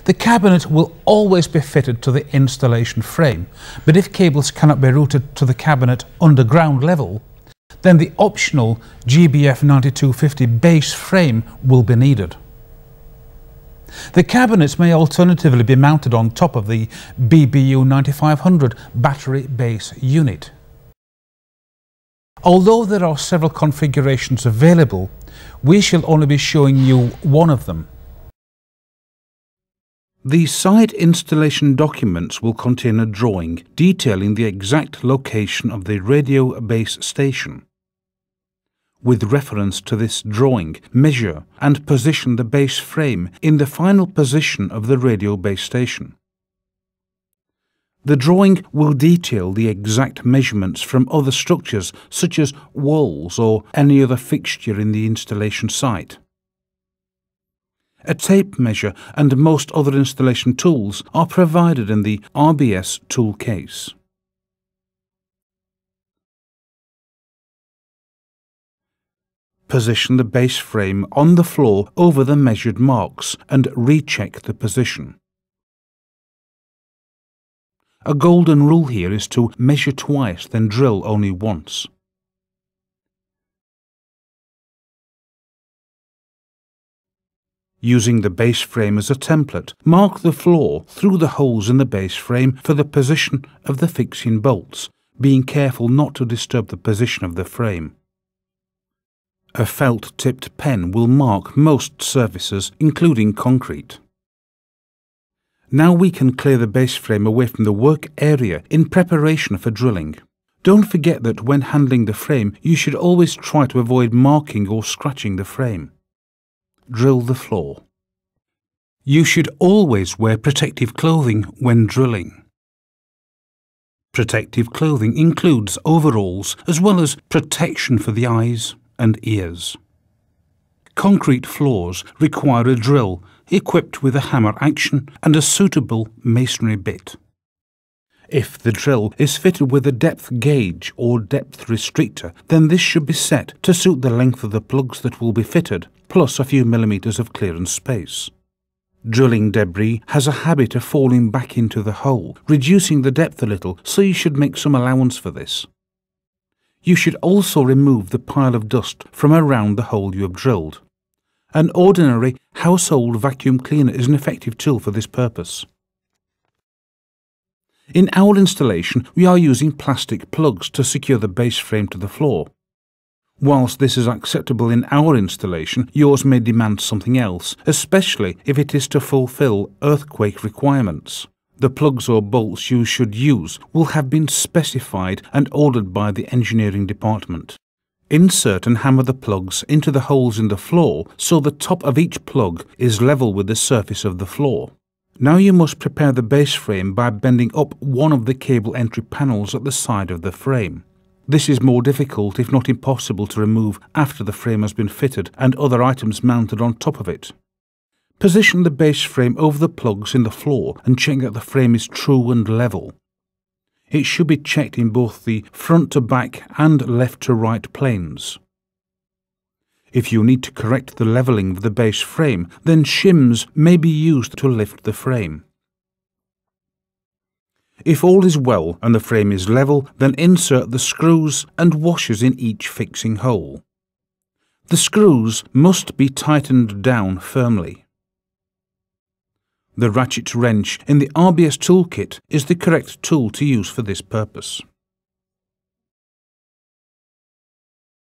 The cabinet will always be fitted to the installation frame, but if cables cannot be routed to the cabinet underground level, then the optional GBF 9250 base frame will be needed. The cabinets may alternatively be mounted on top of the BBU 9500 battery base unit. Although there are several configurations available, we shall only be showing you one of them. The site installation documents will contain a drawing detailing the exact location of the radio base station. With reference to this drawing, measure and position the base frame in the final position of the radio base station. The drawing will detail the exact measurements from other structures such as walls or any other fixture in the installation site. A tape measure and most other installation tools are provided in the RBS tool case. Position the base frame on the floor over the measured marks and recheck the position. A golden rule here is to measure twice, then drill only once. Using the base frame as a template, mark the floor through the holes in the base frame for the position of the fixing bolts, being careful not to disturb the position of the frame. A felt-tipped pen will mark most surfaces, including concrete. Now we can clear the base frame away from the work area in preparation for drilling. Don't forget that when handling the frame, you should always try to avoid marking or scratching the frame. Drill the floor. You should always wear protective clothing when drilling. Protective clothing includes overalls as well as protection for the eyes and ears. Concrete floors require a drill equipped with a hammer action and a suitable masonry bit. If the drill is fitted with a depth gauge or depth restrictor, then this should be set to suit the length of the plugs that will be fitted, plus a few millimeters of clearance space. Drilling debris has a habit of falling back into the hole, reducing the depth a little, so you should make some allowance for this. You should also remove the pile of dust from around the hole you have drilled. An ordinary household vacuum cleaner is an effective tool for this purpose. In our installation, we are using plastic plugs to secure the base frame to the floor. Whilst this is acceptable in our installation, yours may demand something else, especially if it is to fulfill earthquake requirements. The plugs or bolts you should use will have been specified and ordered by the engineering department. Insert and hammer the plugs into the holes in the floor so the top of each plug is level with the surface of the floor. Now you must prepare the base frame by bending up one of the cable entry panels at the side of the frame. This is more difficult, if not impossible, to remove after the frame has been fitted and other items mounted on top of it. Position the base frame over the plugs in the floor and check that the frame is true and level. It should be checked in both the front to back and left to right planes. If you need to correct the levelling of the base frame, then shims may be used to lift the frame. If all is well and the frame is level, then insert the screws and washers in each fixing hole. The screws must be tightened down firmly. The ratchet wrench in the RBS toolkit is the correct tool to use for this purpose.